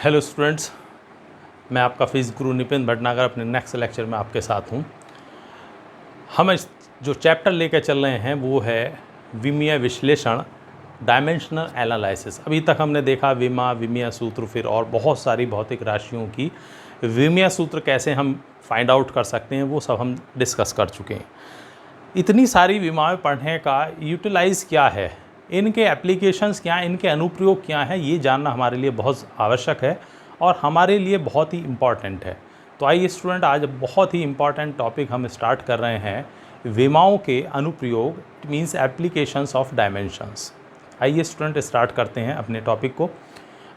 Hello students, मैं आपका physics गुरु नितिन भटनागर अपने नेक्स्ट लेक्चर में आपके साथ हूँ। हम जो चैप्टर लेकर चल रहे हैं वो है विमीय विश्लेषण, डायमेंशनल एनालिसिस। अभी तक हमने देखा विमीय सूत्र, फिर और बहुत सारी भौतिक राशियों की विमीय सूत्र कैसे हम फाइंड आउट कर सकते हैं, वो सब हम डिस्कस कर चुके हैं। इतनी सारी विमाएं पढ़ने का यूटिलाइज़ क्या है, इनके एप्लीकेशंस क्या हैं, इनके अनुप्रयोग क्या हैं, ये जानना हमारे लिए बहुत आवश्यक है और हमारे लिए बहुत ही इम्पॉर्टेंट है। तो आइए स्टूडेंट, आज बहुत ही इम्पॉर्टेंट टॉपिक हम स्टार्ट कर रहे हैं, विमाओं के अनुप्रयोग, it means applications of dimensions. आइए स्टूडेंट, स्टार्ट करते हैं अपने टॉपिक को।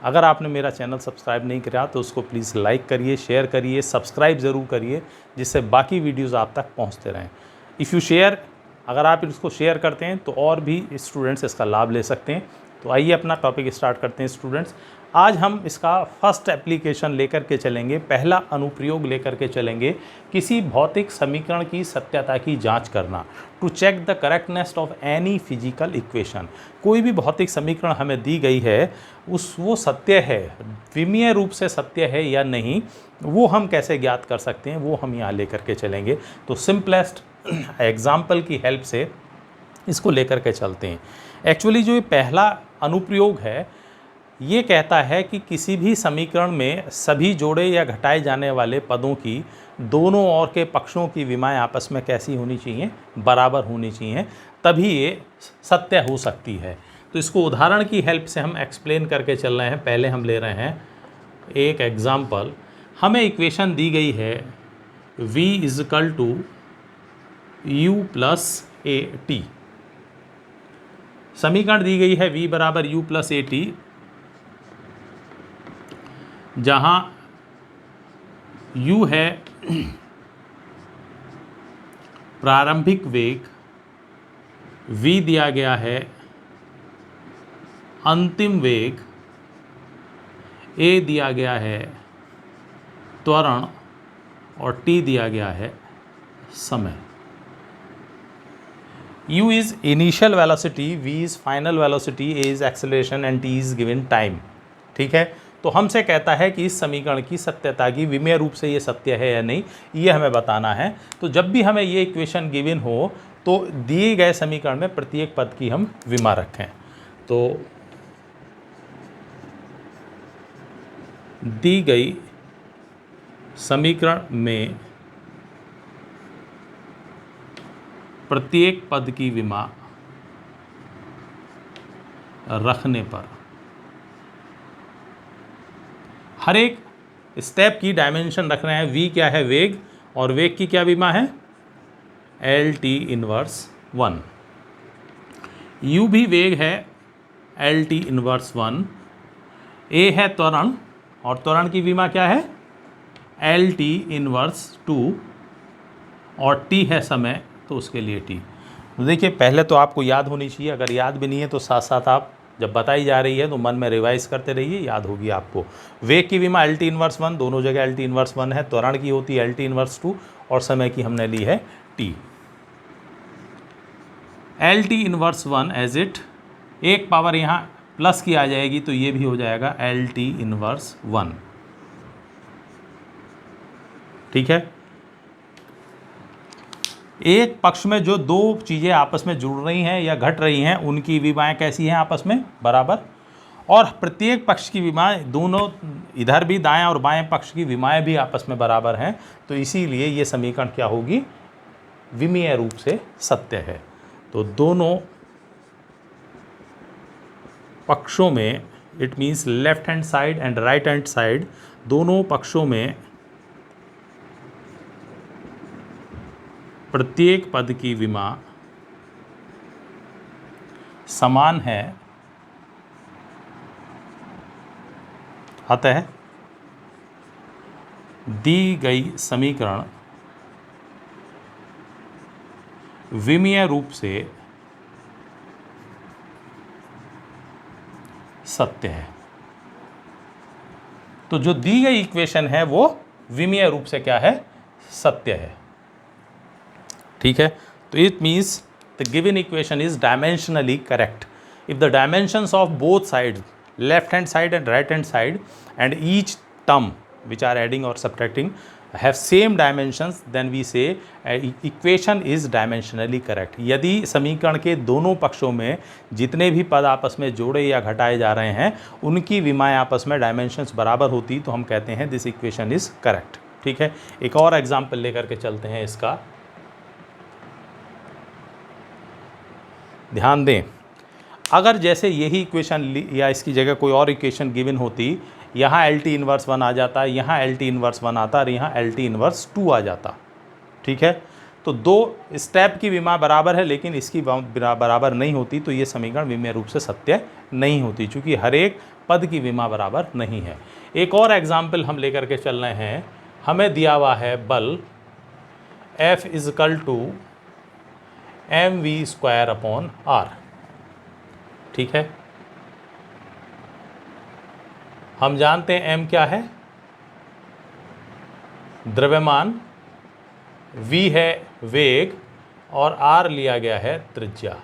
अगर आपने मेरा चैनल सब्सक्राइब नहीं किया तो उसको प्लीज़ लाइक करिए, शेयर करिए, सब्सक्राइब ज़रूर करिए, जिससे बाकी वीडियोज़ आप तक पहुँचते रहें। इफ़ यू शेयर, अगर आप इसको शेयर करते हैं तो और भी स्टूडेंट्स इसका लाभ ले सकते हैं। तो आइए अपना टॉपिक स्टार्ट करते हैं स्टूडेंट्स। आज हम इसका फर्स्ट एप्लीकेशन लेकर के चलेंगे, पहला अनुप्रयोग लेकर के चलेंगे, किसी भौतिक समीकरण की सत्यता की जांच करना, to check the correctness of any physical equation. कोई भी भौतिक समीकरण हमें दी गई है, वो सत्य है, विमीय रूप से सत्य है या नहीं, वो हम कैसे ज्ञात कर सकते हैं, वो हम यहाँ लेकर के चलेंगे। तो सिंपलेस्ट एग्जाम्पल की हेल्प से इसको लेकर के चलते हैं। एक्चुअली जो ये पहला अनुप्रयोग है, ये कहता है कि किसी भी समीकरण में सभी जोड़े या घटाए जाने वाले पदों की दोनों ओर के पक्षों की विमाएं आपस में कैसी होनी चाहिए, बराबर होनी चाहिए, तभी ये सत्य हो सकती है। तो इसको उदाहरण की हेल्प से हम एक्सप्लेन करके चल रहे हैं। पहले हम ले रहे हैं एक एग्जाम्पल। हमें इक्वेशन दी गई है v is equal to u plus A T. समीकरण दी गई है v बराबर u प्लस ए टी, जहाँ u है प्रारंभिक वेग, v दिया गया है अंतिम वेग, a दिया गया है त्वरण और t दिया गया है समय। u is initial velocity, v is final velocity, a is acceleration and t is given time। ठीक है, तो हमसे कहता है कि इस समीकरण की सत्यता की, विमीय रूप से ये सत्य है या नहीं, ये हमें बताना है। तो जब भी हमें ये इक्वेशन गिवन हो तो दिए गए समीकरण में प्रत्येक पद की हम विमा रखें। तो दी गई समीकरण में प्रत्येक पद की विमा रखने पर हर एक स्टेप की डायमेंशन रख रहे हैं। v क्या है, वेग, और वेग की क्या विमा है, LT इनवर्स 1। u भी वेग है, LT इनवर्स 1। a है त्वरण, और त्वरण की विमा क्या है, LT इनवर्स 2, और t है समय, तो उसके लिए t। तो देखिए, पहले तो आपको याद होनी चाहिए, अगर याद भी नहीं है तो साथ साथ आप जब बताई जा रही है तो मन में रिवाइज करते रहिए, याद होगी आपको। वेग की विमा LT इनवर्स 1, दोनों जगह LT इनवर्स 1 है। त्वरण की होती है LT इनवर्स 2, और समय की हमने ली है t। LT inverse 1 as it, एक पावर यहाँ प्लस की आ जाएगी तो ये भी हो जाएगा LT इनवर्स 1। ठीक है, एक पक्ष में जो दो चीज़ें आपस में जुड़ रही हैं या घट रही हैं, उनकी विमाएं कैसी हैं, आपस में बराबर। और प्रत्येक पक्ष की विमाएं, दोनों इधर भी दाएं और बाएं पक्ष की विमाएं भी आपस में बराबर हैं। तो इसीलिए ये समीकरण क्या होगी, विमीय रूप से सत्य है। तो दोनों पक्षों में, it means left hand side and right hand side, दोनों पक्षों में प्रत्येक पद की विमा समान है, अतः दी गई समीकरण विमीय रूप से सत्य है। तो जो दी गई इक्वेशन है वो विमीय रूप से क्या है, सत्य है। ठीक है, तो it means the given equation is dimensionally correct if the dimensions of both sides left hand side and right hand side, and each term which are adding or subtracting have same dimensions, then we say equation is dimensionally correct. यदि समीकरण के दोनों पक्षों में जितने भी पद आपस में जोड़े या घटाए जा रहे हैं उनकी विमाएँ आपस में डायमेंशंस बराबर होती तो हम कहते हैं दिस इक्वेशन इज करेक्ट। ठीक है, एक और एग्जाम्पल लेकर के चलते हैं इसका। ध्यान दें, अगर जैसे यही इक्वेशन या इसकी जगह कोई और इक्वेशन गिवन होती, यहाँ एल टी इन्वर्स 1 आ जाता, यहाँ एल टी इन्वर्स 1 आता और यहाँ एल टी इन्वर्स 2 आ जाता। ठीक है, तो दो स्टेप की विमा बराबर है लेकिन इसकी बराबर नहीं होती तो ये समीकरण विमेय रूप से सत्य नहीं होती, चूँकि हर एक पद की विमा बराबर नहीं है। एक और एग्जाम्पल हम लेकर के चल रहे हैं। हमें दिया हुआ है बल F is equal to mv² upon r। ठीक है, हम जानते हैं m क्या है, द्रव्यमान, v है वेग और r लिया गया है त्रिज्या,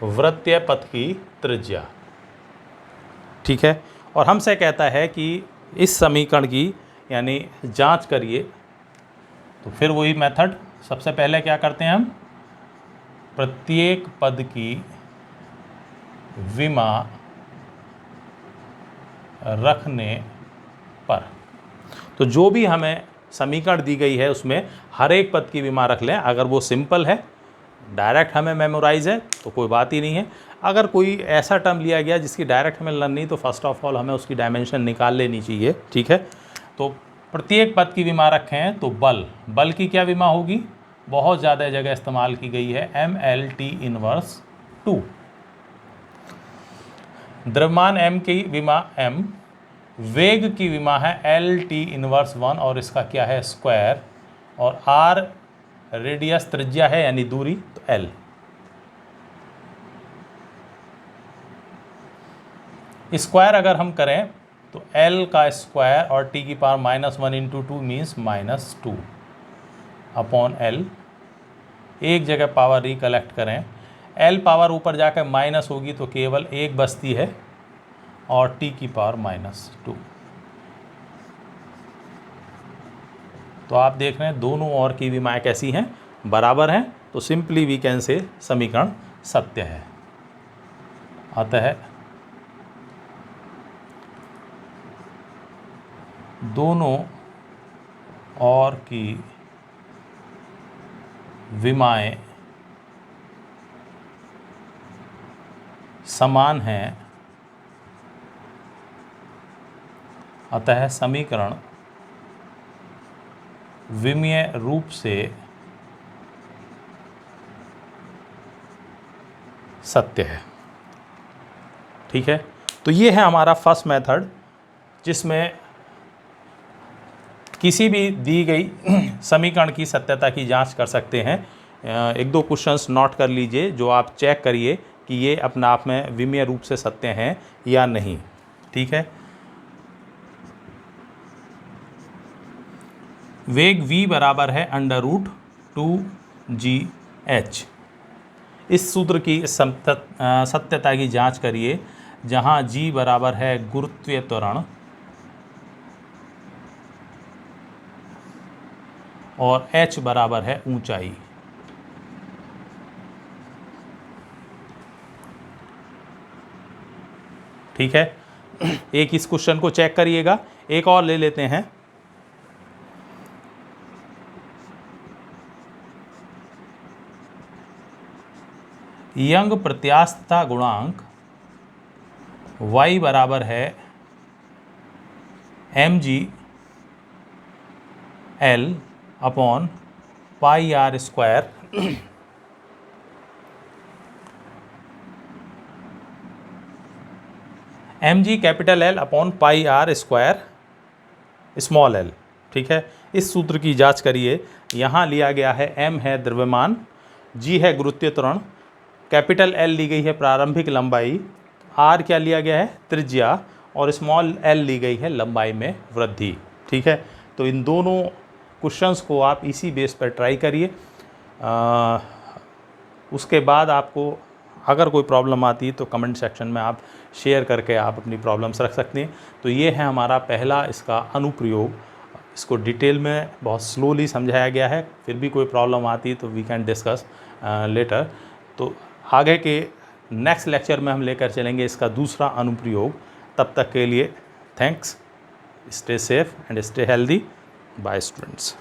वृत्तीय पथ की त्रिज्या। ठीक है, और हमसे कहता है कि इस समीकरण की यानी जांच करिए। तो फिर वही मेथड, सबसे पहले क्या करते हैं हम, प्रत्येक पद की विमा रखने पर, तो जो भी हमें समीकरण दी गई है उसमें हर एक पद की विमा रख लें। अगर वो सिंपल है, डायरेक्ट हमें मेमोराइज है तो कोई बात ही नहीं है। अगर कोई ऐसा टर्म लिया गया जिसकी डायरेक्ट हमें लर्न नहीं, तो फर्स्ट ऑफ ऑल हमें उसकी डायमेंशन निकाल लेनी चाहिए। ठीक है, तो प्रत्येक पद की विमा रखें तो बल की क्या विमा होगी, बहुत ज़्यादा जगह इस्तेमाल की गई है, mlt इनवर्स 2। द्रव्यमान m की विमा m, वेग की विमा है lt इनवर्स 1 और इसका क्या है स्क्वायर, और r रेडियस त्रिज्या है यानी दूरी, तो l। स्क्वायर अगर हम करें तो l का स्क्वायर और t की power -1 into 2 means -2 upon l। एक जगह पावर रिकलेक्ट करें, l पावर ऊपर जाकर माइनस होगी तो केवल एक बचती है और t की पावर -2। तो आप देख रहे हैं दोनों और की विमाएँ कैसी हैं, बराबर हैं, तो सिंपली वी कैन से समीकरण सत्य है। अतः दोनों और की विमाएँ समान हैं, अतः समीकरण विमीय रूप से सत्य है। ठीक है, तो ये है हमारा फर्स्ट मेथड जिसमें किसी भी दी गई समीकरण की सत्यता की जांच कर सकते हैं। एक दो क्वेश्चंस नोट कर लीजिए जो आप चेक करिए कि ये अपने आप में विमीय रूप से सत्य हैं या नहीं। ठीक है, वेग v बराबर है √2gh। इस सूत्र की सत्यता की जांच करिए, जहां g बराबर है गुरुत्वीय त्वरण और h बराबर है ऊंचाई। ठीक है, एक इस क्वेश्चन को चेक करिएगा। एक और ले लेते हैं। यंग प्रत्यास्थता गुणांक y बराबर है mg l upon pi r square. mg capital L upon pi r square small l। ठीक है, इस सूत्र की जांच करिए। यहाँ लिया गया है m है द्रव्यमान, g है गुरुत्वीय त्वरण, कैपिटल L ली गई है प्रारंभिक लंबाई, r क्या लिया गया है त्रिज्या, और स्मॉल l ली गई है लंबाई में वृद्धि। ठीक है, तो इन दोनों क्वेश्चंस को आप इसी बेस पर ट्राई करिए। उसके बाद आपको अगर कोई प्रॉब्लम आती है तो कमेंट सेक्शन में आप शेयर करके आप अपनी प्रॉब्लम्स रख सकते हैं। तो ये है हमारा पहला इसका अनुप्रयोग। इसको डिटेल में बहुत स्लोली समझाया गया है, फिर भी कोई प्रॉब्लम आती है तो वी कैन डिस्कस लेटर। तो आगे के नेक्स्ट लेक्चर में हम लेकर चलेंगे इसका दूसरा अनुप्रयोग। तब तक के लिए thanks, stay safe and stay healthy. Bye students.